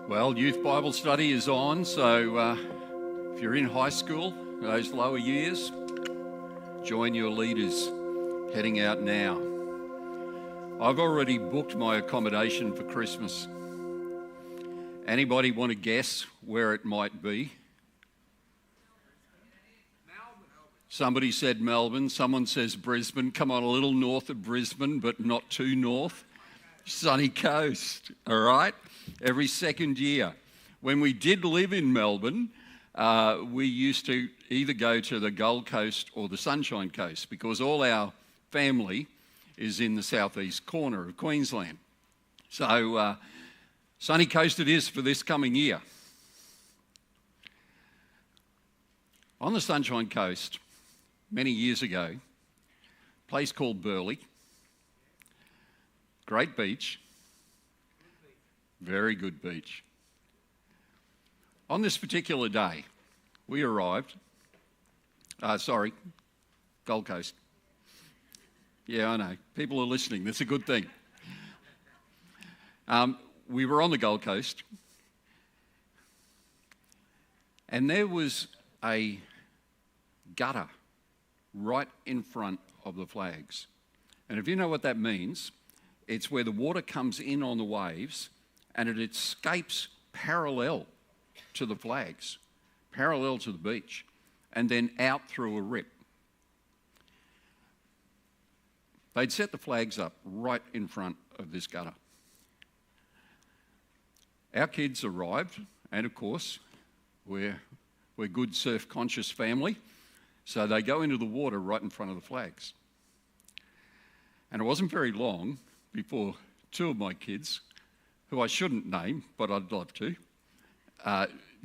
Well, Youth Bible Study is on, so if you're in high school, those lower years, join your leaders heading out now. I've already booked my accommodation for Christmas. Anybody want to guess where it might be? Somebody said Melbourne, someone says Brisbane. Come on, a little north of Brisbane, but not too north. Sunny coast, all right? Every second year. When we did live in Melbourne, we used to either go to the Gold Coast or the Sunshine Coast because all our family is in the southeast corner of Queensland. So sunny coast it is for this coming year. On the Sunshine Coast, many years ago, a place called Burleigh, great beach, very good beach. On this particular day, we arrived, Gold Coast. Yeah, I know, people are listening, that's a good thing. We were on the Gold Coast, and there was a gutter right in front of the flags. And if you know what that means, it's where the water comes in on the waves and it escapes parallel to the flags, parallel to the beach, and then out through a rip. They'd set the flags up right in front of this gutter. Our kids arrived, and of course, we're good surf-conscious family, so they go into the water right in front of the flags. And it wasn't very long before two of my kids, who I shouldn't name, but I'd love to,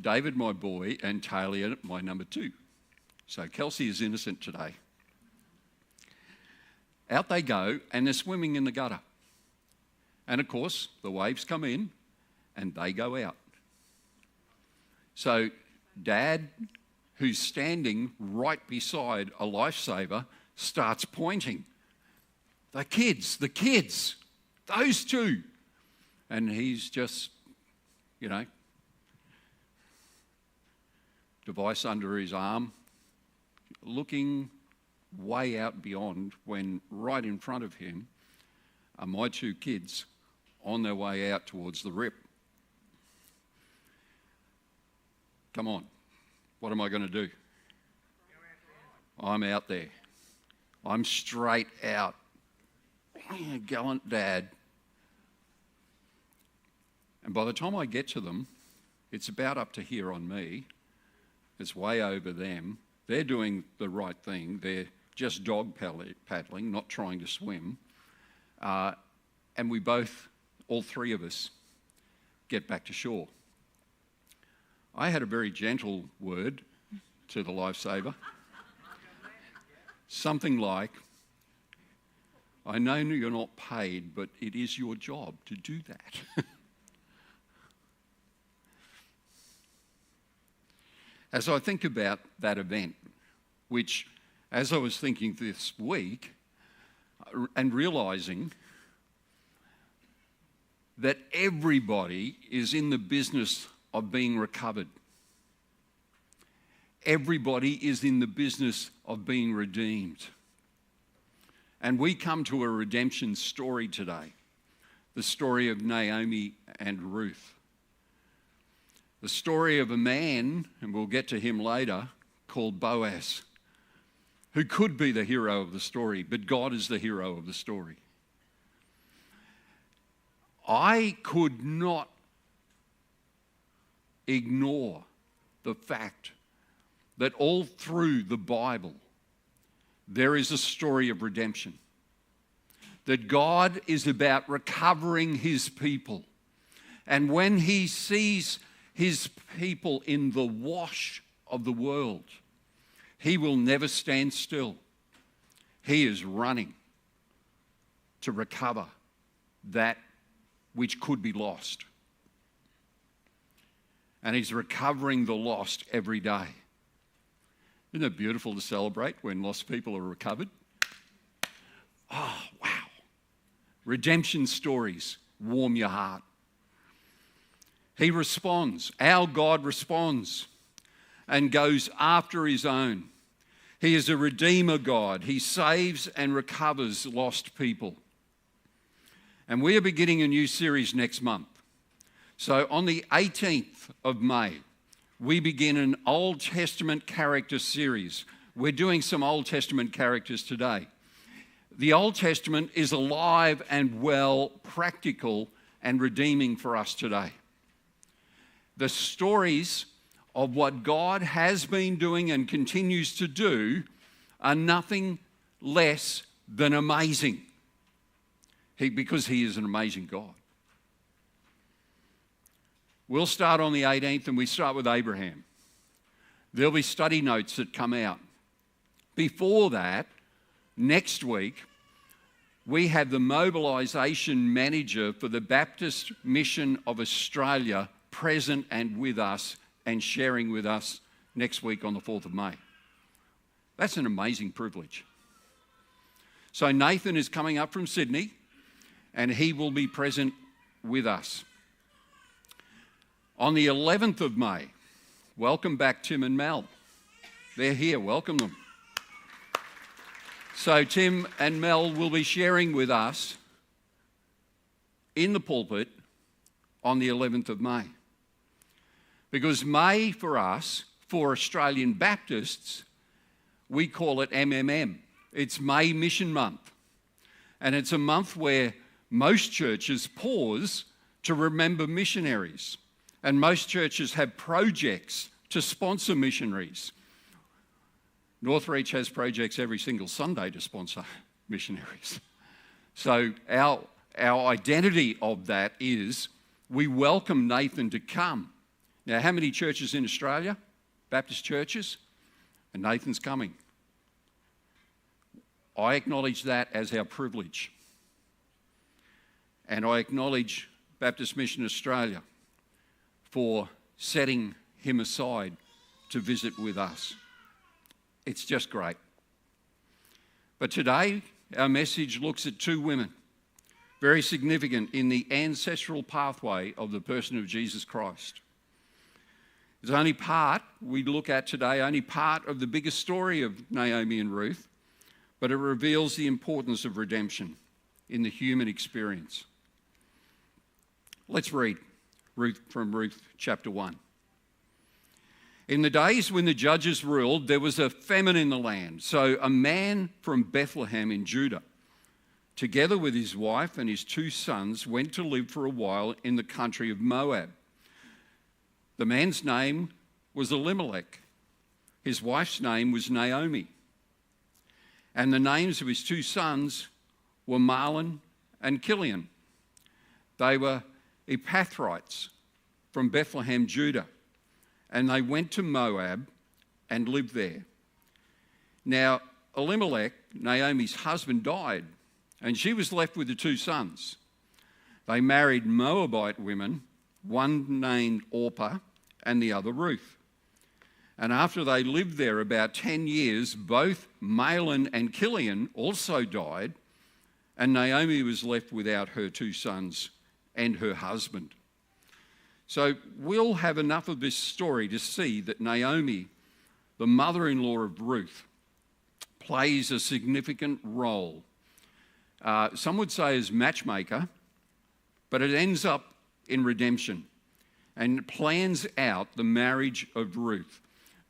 David, my boy, and Talia, my number two. So Kelsey is innocent today. Out they go, and they're swimming in the gutter. And of course, the waves come in, and they go out. So Dad, who's standing right beside a lifesaver, starts pointing. The kids, those two. And he's just, device under his arm, looking way out beyond when right in front of him are my two kids on their way out towards the rip. Come on, what am I going to do? I'm out there. I'm straight out. Gallant Dad. And by the time I get to them, it's about up to here on me. It's way over them. They're doing the right thing. They're just dog paddling, not trying to swim. And we both, all three of us, get back to shore. I had a very gentle word to the lifesaver. Something like, I know you're not paid, but it is your job to do that. As I think about that event, which, as I was thinking this week, and realising that everybody is in the business of being recovered. Everybody is in the business of being redeemed. And we come to a redemption story today, the story of Naomi and Ruth. The story of a man, and we'll get to him later, called Boaz, who could be the hero of the story, but God is the hero of the story. I could not ignore the fact that all through the Bible, there is a story of redemption. That God is about recovering his people. And when he sees his people in the wash of the world, he will never stand still. He is running to recover that which could be lost. And he's recovering the lost every day. Isn't it beautiful to celebrate when lost people are recovered? Oh, wow. Redemption stories warm your heart. He responds. Our God responds and goes after his own. He is a redeemer God. He saves and recovers lost people. And we are beginning a new series next month. So on the 18th of May, we begin an Old Testament character series. We're doing some Old Testament characters today. The Old Testament is alive and well, practical and redeeming for us today. The stories of what God has been doing and continues to do are nothing less than amazing. Because he is an amazing God. We'll start on the 18th and we start with Abraham. There'll be study notes that come out. Before that, next week, we have the mobilisation manager for the Baptist Mission of Australia present and with us and sharing with us next week on the 4th of May. That's an amazing privilege. So Nathan is coming up from Sydney and he will be present with us. On the 11th of May, welcome back Tim and Mel. They're here, welcome them. So Tim and Mel will be sharing with us in the pulpit on the 11th of May. Because May for us, for Australian Baptists, we call it MMM. It's May Mission Month. And it's a month where most churches pause to remember missionaries. And most churches have projects to sponsor missionaries. Northreach has projects every single Sunday to sponsor missionaries. So our identity of that is we welcome Nathan to come. Now, how many churches in Australia? Baptist churches? And Nathan's coming. I acknowledge that as our privilege. And I acknowledge Baptist Mission Australia for setting him aside to visit with us. It's just great. But today, our message looks at two women, very significant in the ancestral pathway of the person of Jesus Christ. It's only part we look at today, only part of the bigger story of Naomi and Ruth, but it reveals the importance of redemption in the human experience. Let's read from Ruth chapter 1. In the days when the judges ruled, there was a famine in the land. So a man from Bethlehem in Judah, together with his wife and his 2 sons, went to live for a while in the country of Moab. The man's name was Elimelech. His wife's name was Naomi. And the names of his 2 sons were Mahlon and Chilion. They were Epathrites from Bethlehem, Judah. And they went to Moab and lived there. Now, Elimelech, Naomi's husband, died, and she was left with the 2 sons. They married Moabite women, one named Orpah and the other Ruth. And after they lived there about 10 years, both Mahlon and Chilion also died, and Naomi was left without her 2 sons and her husband. So we'll have enough of this story to see that Naomi, the mother-in-law of Ruth, plays a significant role. Some would say as matchmaker, but it ends up in redemption and plans out the marriage of Ruth.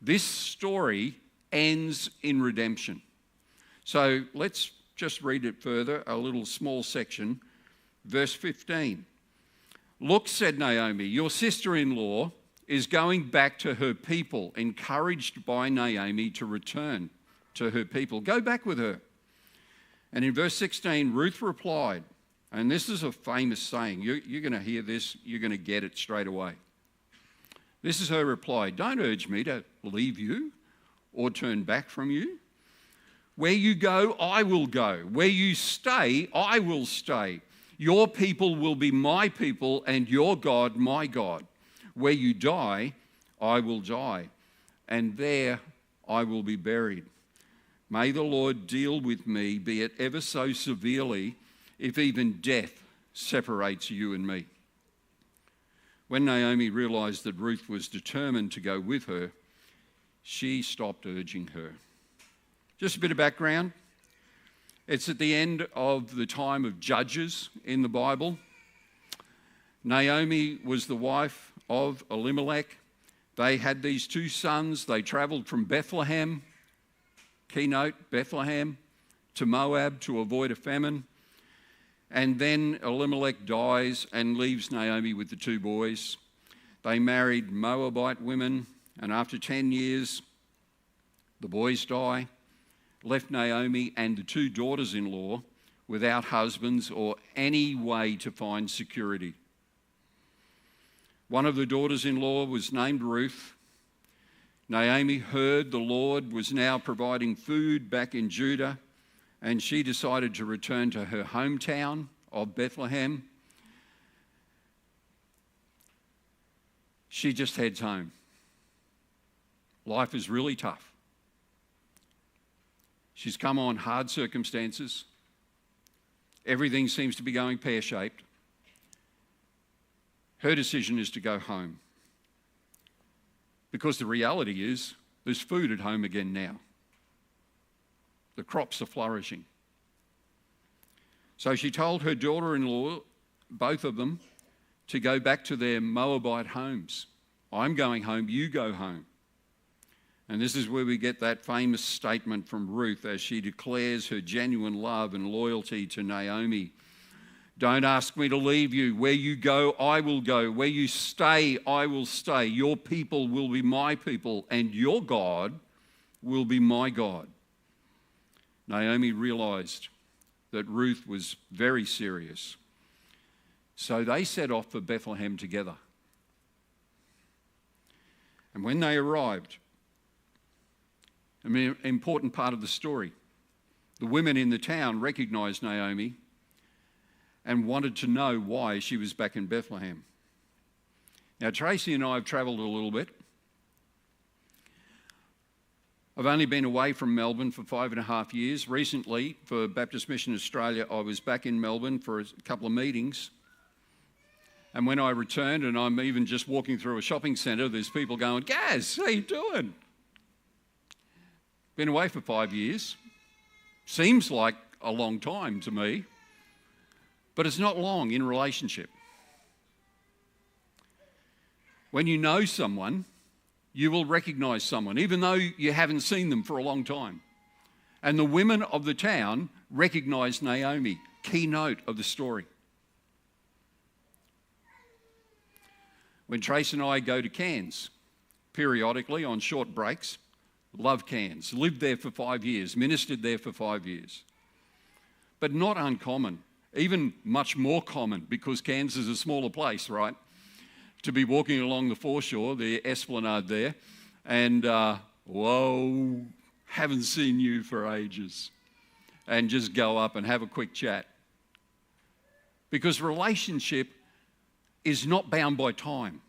This story ends in redemption. So let's just read it further, a little small section. Verse 15. Look, said Naomi, your sister-in-law is going back to her people, encouraged by Naomi to return to her people. Go back with her. And in verse 16, Ruth replied, and this is a famous saying. You're going to hear this, you're going to get it straight away. This is her reply. Don't urge me to leave you or turn back from you. Where you go, I will go. Where you stay, I will stay. Your people will be my people and your God, my God. Where you die, I will die, and there I will be buried. May the Lord deal with me, be it ever so severely, if even death separates you and me. When Naomi realised that Ruth was determined to go with her, she stopped urging her. Just a bit of background. It's at the end of the time of Judges in the Bible. Naomi was the wife of Elimelech. They had these two sons. They travelled from Bethlehem, keynote, Bethlehem, to Moab to avoid a famine. And then Elimelech dies and leaves Naomi with the two boys. They married Moabite women, and after 10 years, the boys die, left Naomi and the two daughters-in-law without husbands or any way to find security. One of the daughters-in-law was named Ruth. Naomi heard the Lord was now providing food back in Judah, and she decided to return to her hometown of Bethlehem. She just heads home. Life is really tough. She's come on hard circumstances. Everything seems to be going pear-shaped. Her decision is to go home. Because the reality is, there's food at home again now. The crops are flourishing. So she told her daughter-in-law, both of them, to go back to their Moabite homes. I'm going home, you go home. And this is where we get that famous statement from Ruth as she declares her genuine love and loyalty to Naomi. Don't ask me to leave you. Where you go, I will go. Where you stay, I will stay. Your people will be my people, and your God will be my God. Naomi realised that Ruth was very serious. So they set off for Bethlehem together. And when they arrived, an important part of the story, the women in the town recognised Naomi and wanted to know why she was back in Bethlehem. Now, Tracy and I have travelled a little bit. I've only been away from Melbourne for 5.5 years. Recently, for Baptist Mission Australia, I was back in Melbourne for a couple of meetings. And when I returned, and I'm even just walking through a shopping centre, there's people going, Gaz, how you doing? Been away for 5 years. Seems like a long time to me, but it's not long in relationship. When you know someone, you will recognise someone, even though you haven't seen them for a long time. And the women of the town recognised Naomi, keynote of the story. When Trace and I go to Cairns, periodically on short breaks, love Cairns, lived there for 5 years, ministered there for 5 years. But not uncommon, even much more common, because Cairns is a smaller place, right? To be walking along the foreshore, the esplanade there, and whoa, haven't seen you for ages, and just go up and have a quick chat. Because relationship is not bound by time.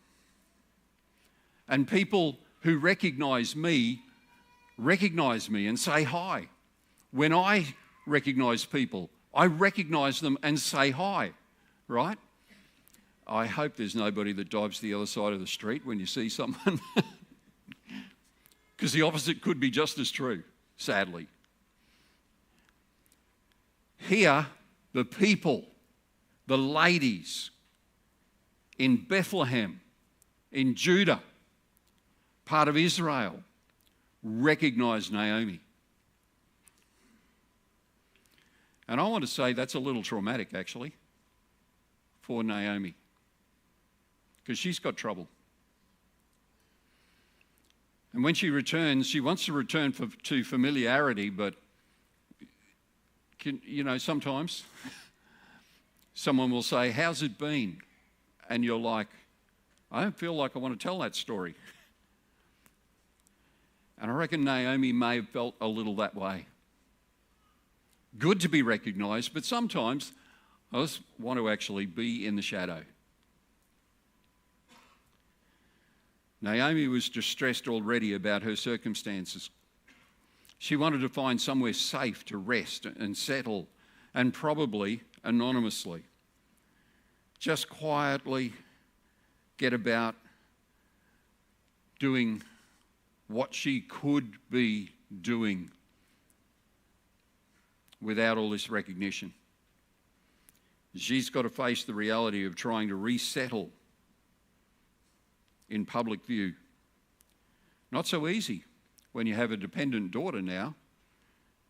And people who recognise me and say hi. When I recognise people, I recognise them and say hi, right? I hope there's nobody that dives to the other side of the street when you see someone. Because the opposite could be just as true, sadly. Here, the people, the ladies in Bethlehem, in Judah, part of Israel, recognise Naomi. And I want to say that's a little traumatic, actually, for Naomi, because she's got trouble. And when she returns, she wants to return to familiarity, but sometimes someone will say, how's it been? And you're like, I don't feel like I want to tell that story. And I reckon Naomi may have felt a little that way. Good to be recognised, but sometimes I just want to actually be in the shadow. Naomi was distressed already about her circumstances. She wanted to find somewhere safe to rest and settle, and probably anonymously. Just quietly get about doing what she could be doing without all this recognition. She's got to face the reality of trying to resettle in public view. Not so easy when you have a dependent daughter now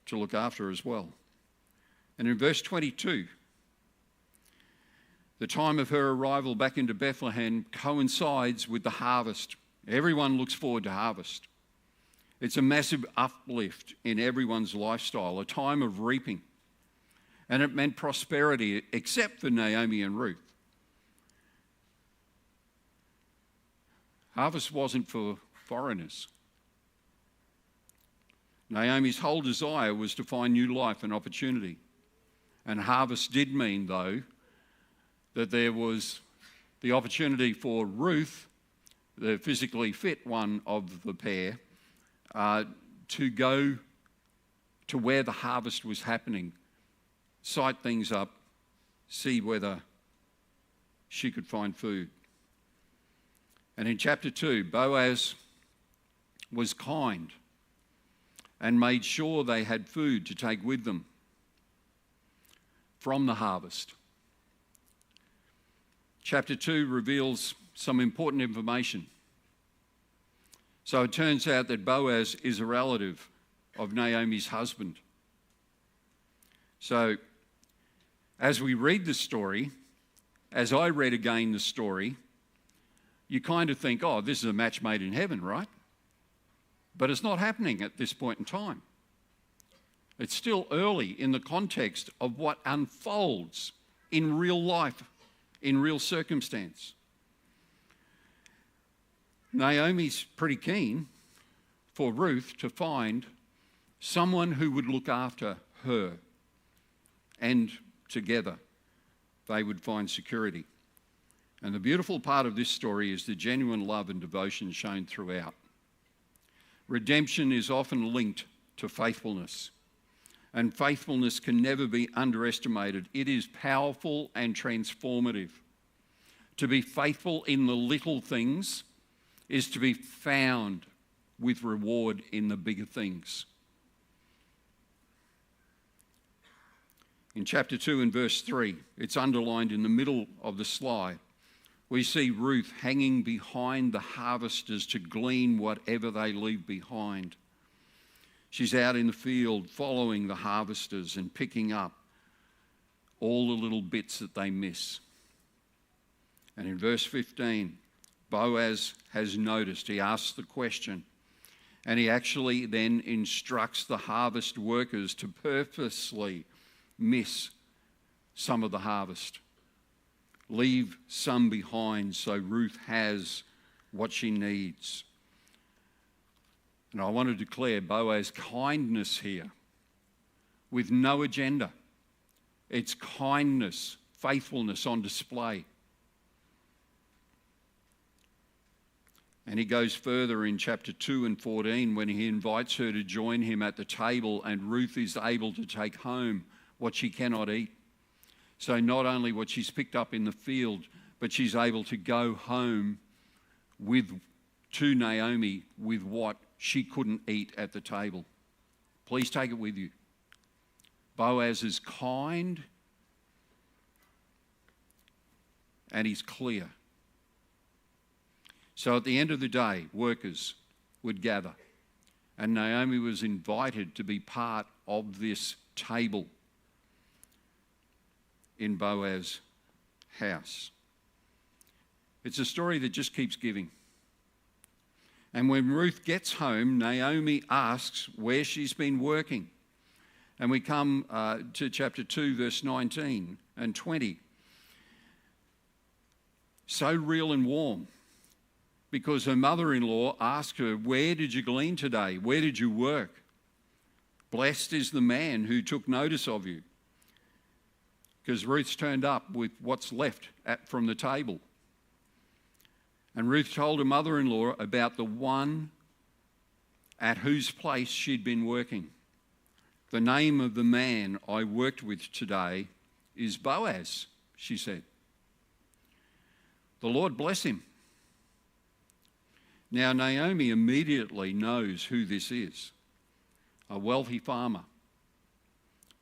to look after as well. And in verse 22, the time of her arrival back into Bethlehem coincides with the harvest. Everyone looks forward to harvest. It's a massive uplift in everyone's lifestyle, a time of reaping. And it meant prosperity, except for Naomi and Ruth. Harvest wasn't for foreigners. Naomi's whole desire was to find new life and opportunity. And harvest did mean, though, that there was the opportunity for Ruth, the physically fit one of the pair, to go to where the harvest was happening, sight things up, see whether she could find food. And in chapter 2, Boaz was kind and made sure they had food to take with them from the harvest. Chapter 2 reveals some important information. So it turns out that Boaz is a relative of Naomi's husband. So as we read the story, as I read again the story, you kind of think, oh, this is a match made in heaven, right? But it's not happening at this point in time. It's still early in the context of what unfolds in real life, in real circumstance. Naomi's pretty keen for Ruth to find someone who would look after her, and together they would find security. And the beautiful part of this story is the genuine love and devotion shown throughout. Redemption is often linked to faithfulness, and faithfulness can never be underestimated. It is powerful and transformative. To be faithful in the little things is to be found with reward in the bigger things. In chapter 2 and verse 3, it's underlined in the middle of the slide. We see Ruth hanging behind the harvesters to glean whatever they leave behind. She's out in the field following the harvesters and picking up all the little bits that they miss. And in verse 15, Boaz has noticed, he asks the question, and he actually then instructs the harvest workers to purposely miss some of the harvest. Leave some behind so Ruth has what she needs. And I want to declare Boaz's kindness here with no agenda. It's kindness, faithfulness on display. And he goes further in chapter 2 and 14 when he invites her to join him at the table, and Ruth is able to take home what she cannot eat. So not only what she's picked up in the field, but she's able to go home to Naomi with what she couldn't eat at the table. Please take it with you. Boaz is kind and he's clear. So at the end of the day, workers would gather, and Naomi was invited to be part of this table in Boaz's house. It's a story that just keeps giving. And when Ruth gets home, Naomi asks where she's been working. And we come to chapter 2, verse 19 and 20. So real and warm, because her mother-in-law asked her, where did you glean today? Where did you work? Blessed is the man who took notice of you. Because Ruth's turned up with what's left from the table. And Ruth told her mother-in-law about the one at whose place she'd been working. The name of the man I worked with today is Boaz, she said. The Lord bless him. Now, Naomi immediately knows who this is, a wealthy farmer.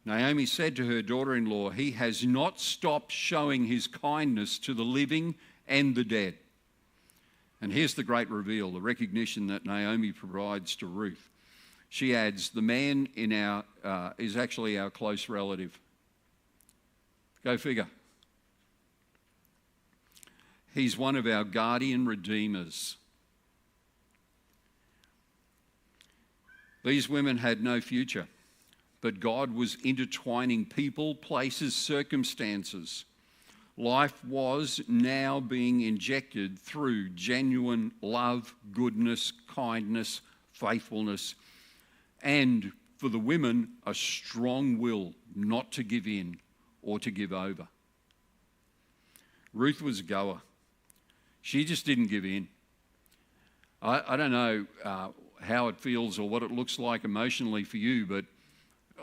Naomi said to her daughter-in-law, "He has not stopped showing his kindness to the living and the dead." And here's the great reveal, the recognition that Naomi provides to Ruth. She adds, the man is actually our close relative. Go figure. He's one of our guardian redeemers. These women had no future, but God was intertwining people, places, circumstances. Life was now being injected through genuine love, goodness, kindness, faithfulness, and for the women, a strong will not to give in or to give over. Ruth was a goer. She just didn't give in. I don't know how it feels or what it looks like emotionally for you, but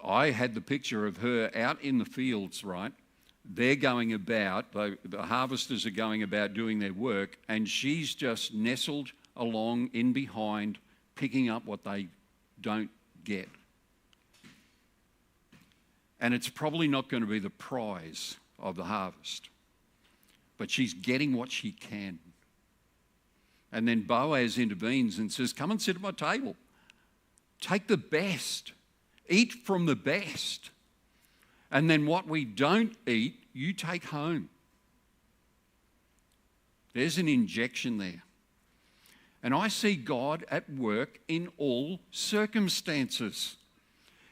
I had the picture of her out in the fields, right? They're going about, the harvesters are going about doing their work, and she's just nestled along in behind, picking up what they don't get. And it's probably not going to be the prize of the harvest, but she's getting what she can. And then Boaz intervenes and says, "Come and sit at my table. Take the best. Eat from the best. And then what we don't eat, you take home." There's an injection there. And I see God at work in all circumstances.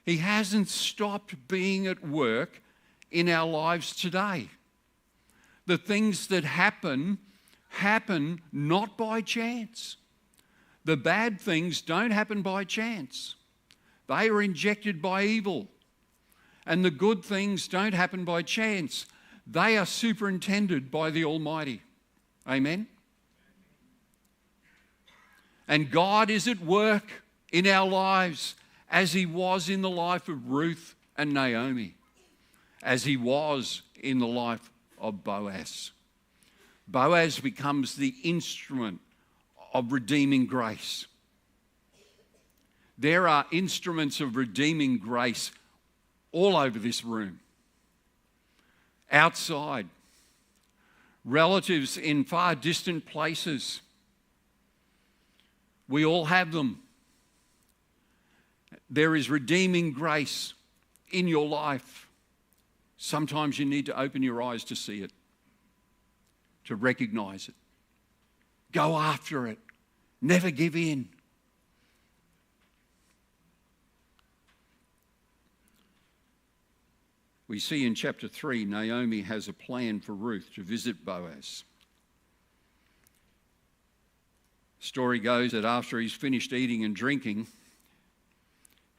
He hasn't stopped being at work in our lives today. The things that happen not by chance. The bad things don't happen by chance. They are injected by evil. And the good things don't happen by chance. They are superintended by the Almighty. Amen? And God is at work in our lives as He was in the life of Ruth and Naomi, as He was in the life of Boaz. Boaz becomes the instrument of redeeming grace. There are instruments of redeeming grace all over this room, outside, relatives in far distant places. We all have them. There is redeeming grace in your life. Sometimes you need to open your eyes to see it, to recognize it. Go after it. Never give in. We see in chapter 3, Naomi has a plan for Ruth to visit Boaz. The story goes that after he's finished eating and drinking,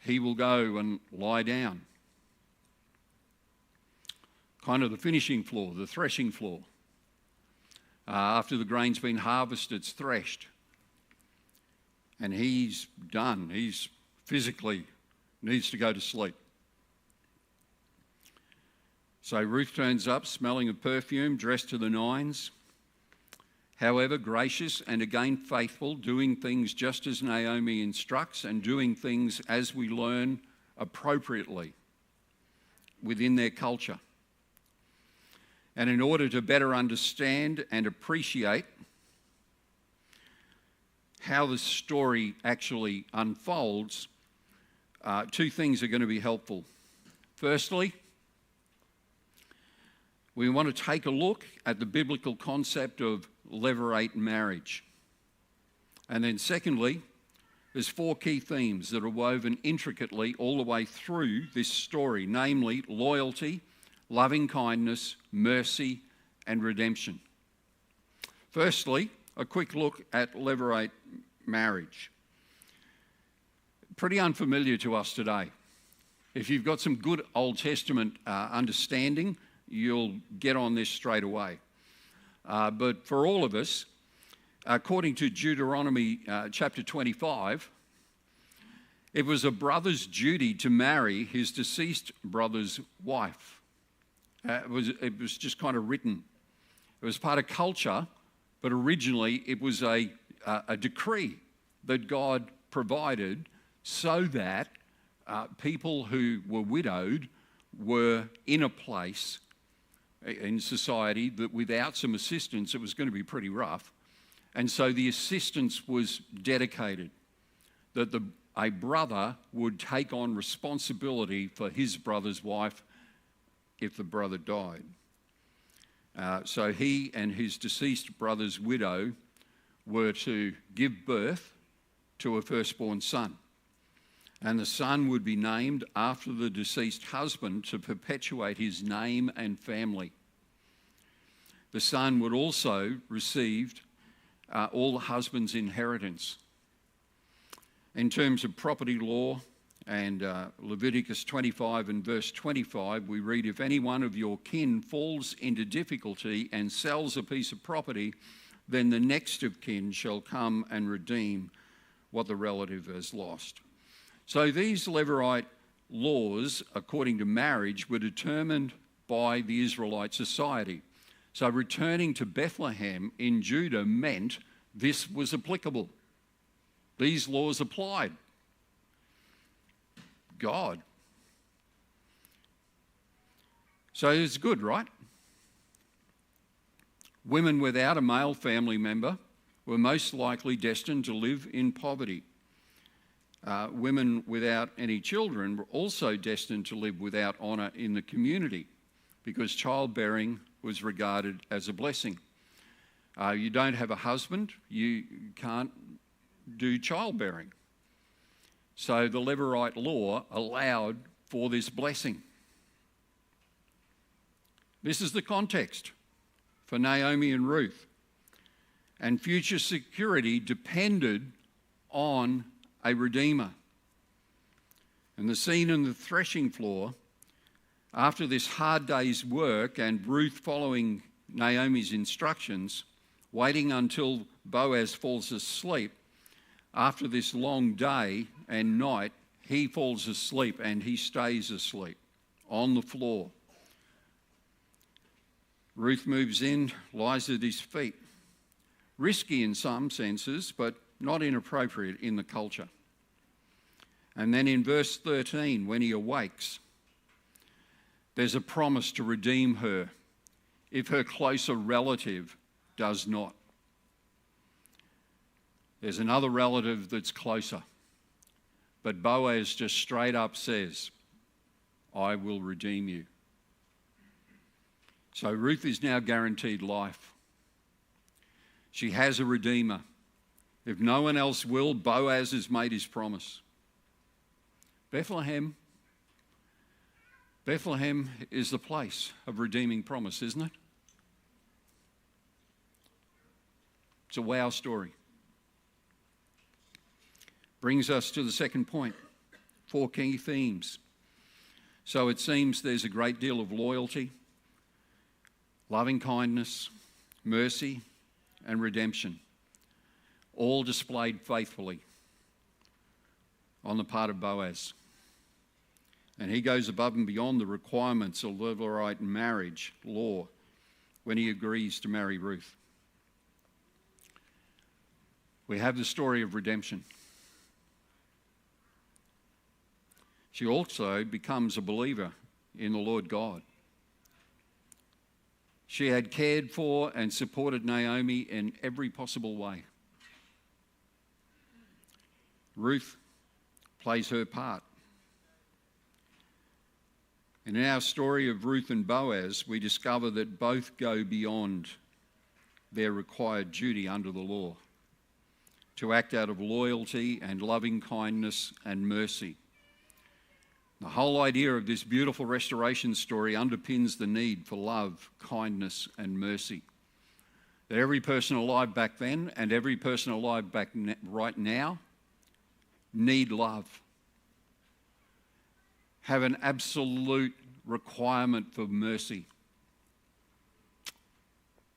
he will go and lie down. Kind of the finishing floor, the threshing floor. After the grain's been harvested, it's threshed. And he's done. He's physically needs to go to sleep. So Ruth turns up, smelling of perfume, dressed to the nines. However, gracious and again faithful, doing things just as Naomi instructs and doing things as we learn appropriately within their culture. And in order to better understand and appreciate how the story actually unfolds, two things are going to be helpful. Firstly, we want to take a look at the biblical concept of levirate marriage. And then secondly, there's four key themes that are woven intricately all the way through this story, namely loyalty, loving kindness, mercy, and redemption. Firstly, a quick look at levirate marriage. Pretty unfamiliar to us today. If you've got some good Old Testament understanding, you'll get on this straight away. But for all of us, according to Deuteronomy chapter 25, it was a brother's duty to marry his deceased brother's wife. It was just kind of written. It was part of culture, but originally it was a a decree that God provided so that people who were widowed were in a place in society that without some assistance it was going to be pretty rough. And so the assistance was dedicated, that a brother would take on responsibility for his brother's wife if the brother died. So he and his deceased brother's widow were to give birth to a firstborn son. And the son would be named after the deceased husband to perpetuate his name and family. The son would also receive all the husband's inheritance. In terms of property law and Leviticus 25 and verse 25, we read, "If any one of your kin falls into difficulty and sells a piece of property, then the next of kin shall come and redeem what the relative has lost." So these Levirate laws, according to marriage, were determined by the Israelite society. So returning to Bethlehem in Judah meant this was applicable. These laws applied. God. So it's good, right? Women without a male family member were most likely destined to live in poverty. Women without any children were also destined to live without honour in the community because childbearing was regarded as a blessing. You don't have a husband, you can't do childbearing. So the Levirate law allowed for this blessing. This is the context for Naomi and Ruth. And future security depended on a redeemer. And the scene on the threshing floor, after this hard day's work and Ruth following Naomi's instructions, waiting until Boaz falls asleep, after this long day and night, he falls asleep and he stays asleep on the floor. Ruth moves in, lies at his feet. Risky in some senses, but not inappropriate in the culture. And then in verse 13, when he awakes, there's a promise to redeem her if her closer relative does not. There's another relative that's closer, but Boaz just straight up says, "I will redeem you." So Ruth is now guaranteed life. She has a redeemer. If no one else will, Boaz has made his promise. Bethlehem is the place of redeeming promise, isn't it? It's a wow story. Brings us to the second point, 4 key themes. So it seems there's a great deal of loyalty, loving kindness, mercy, and redemption, all displayed faithfully on the part of Boaz. And he goes above and beyond the requirements of Levirate marriage law when he agrees to marry Ruth. We have the story of redemption. She also becomes a believer in the Lord God. She had cared for and supported Naomi in every possible way. Ruth plays her part. And in our story of Ruth and Boaz, we discover that both go beyond their required duty under the law to act out of loyalty and loving kindness and mercy. The whole idea of this beautiful restoration story underpins the need for love, kindness, and mercy. That every person alive back then and every person alive right now need love. Have an absolute requirement for mercy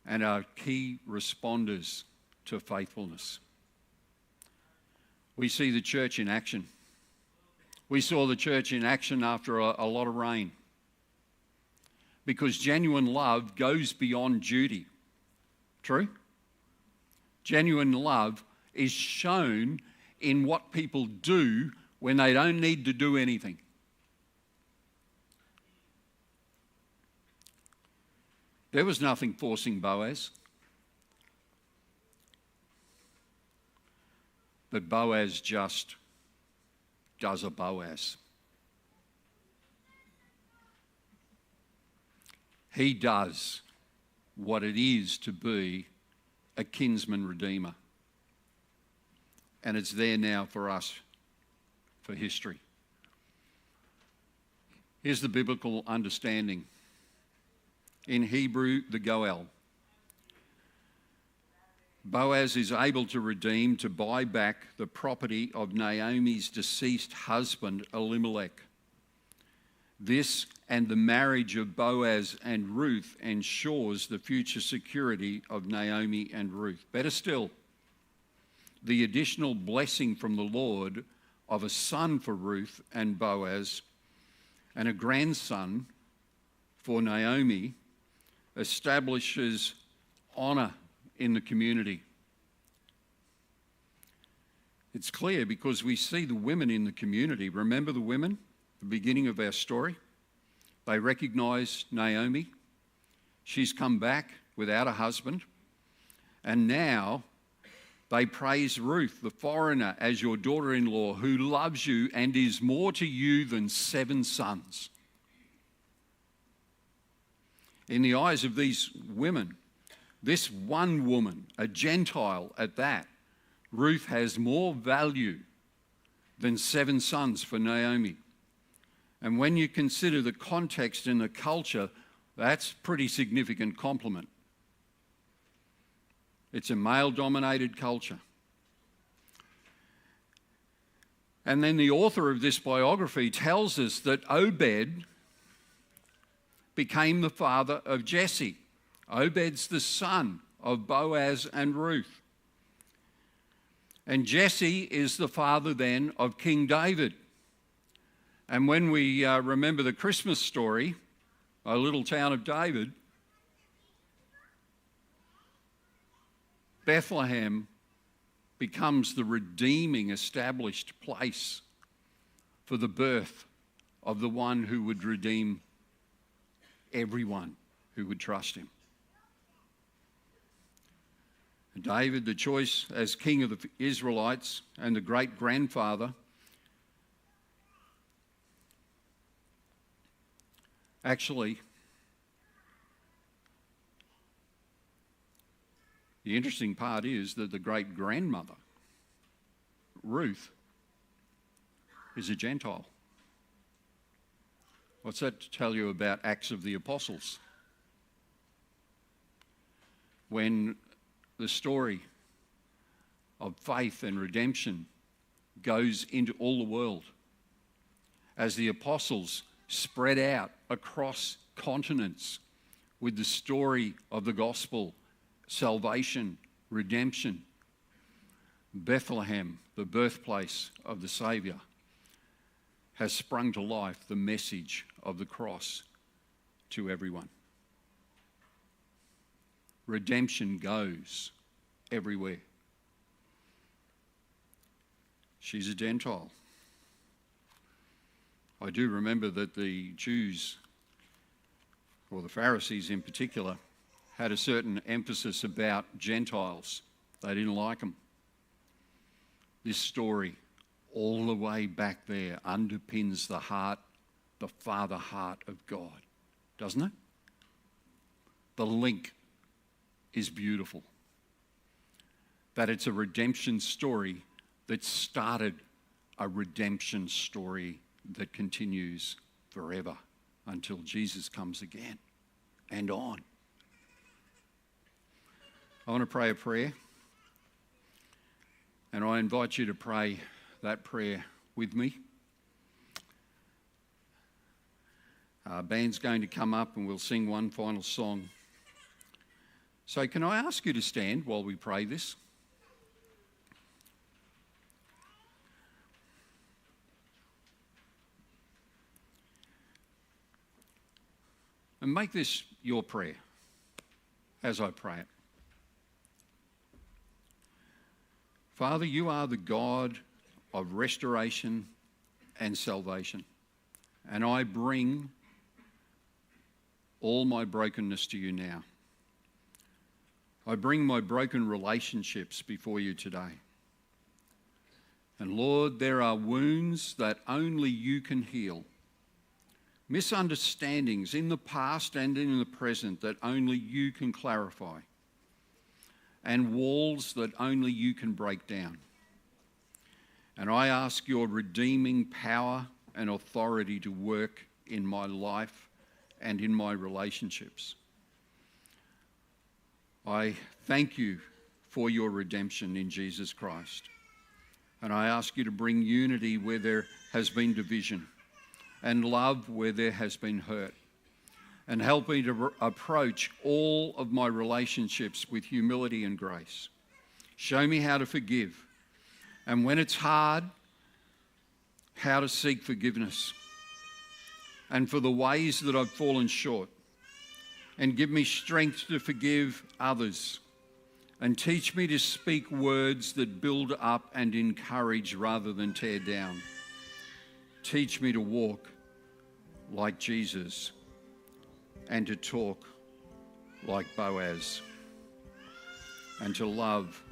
and are key responders to faithfulness. We see the church in action. We saw the church in action after a lot of rain, because genuine love goes beyond duty. True? Genuine love is shown in what people do when they don't need to do anything. There was nothing forcing Boaz. But Boaz just does a Boaz. He does what it is to be a kinsman redeemer. And it's there now for us, for history. Here's the biblical understanding. In Hebrew, the Goel. Boaz is able to redeem, to buy back the property of Naomi's deceased husband, Elimelech. This and the marriage of Boaz and Ruth ensures the future security of Naomi and Ruth. Better still, the additional blessing from the Lord of a son for Ruth and Boaz and a grandson for Naomi establishes honour in the community. It's clear because we see the women in the community. Remember the women, the beginning of our story? They recognise Naomi. She's come back without a husband. And now they praise Ruth, the foreigner, as your daughter-in-law who loves you and is more to you than 7 sons. In the eyes of these women, this one woman, a Gentile at that, Ruth has more value than 7 sons for Naomi. And when you consider the context and the culture, that's a pretty significant compliment. It's a male-dominated culture. And then the author of this biography tells us that Obed became the father of Jesse. Obed's the son of Boaz and Ruth. And Jesse is the father then of King David. And when we remember the Christmas story, a little town of David, Bethlehem becomes the redeeming established place for the birth of the one who would redeem everyone who would trust him. David, the choice as king of the Israelites and the great-grandfather, actually, the interesting part is that the great-grandmother, Ruth, is a Gentile. What's that to tell you about Acts of the Apostles? When the story of faith and redemption goes into all the world, as the apostles spread out across continents with the story of the gospel, salvation, redemption, Bethlehem, the birthplace of the Saviour, has sprung to life the message of the cross to everyone. Redemption goes everywhere. She's a Gentile. I do remember that the Jews, or the Pharisees in particular, had a certain emphasis about Gentiles. They didn't like them. This story, all the way back there, underpins the heart, the Father heart of God, doesn't it? The link is beautiful. That it's a redemption story that started a redemption story that continues forever until Jesus comes again and on. I want to pray a prayer, and I invite you to pray that prayer with me. Band's going to come up and we'll sing one final song. So can I ask you to stand while we pray this? And make this your prayer as I pray it. Father, you are the God of restoration and salvation. And I bring all my brokenness to you now. I bring my broken relationships before you today. And Lord, there are wounds that only you can heal. Misunderstandings in the past and in the present that only you can clarify. And walls that only you can break down. And I ask your redeeming power and authority to work in my life and in my relationships. I thank you for your redemption in Jesus Christ. And I ask you to bring unity where there has been division and love where there has been hurt. And help me to approach all of my relationships with humility and grace. Show me how to forgive. And when it's hard, how to seek forgiveness. And for the ways that I've fallen short. And give me strength to forgive others. And teach me to speak words that build up and encourage rather than tear down. Teach me to walk like Jesus and to talk like Boaz and to love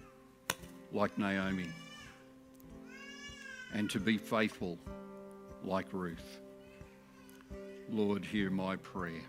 like Naomi and to be faithful like Ruth. Lord, hear my prayer.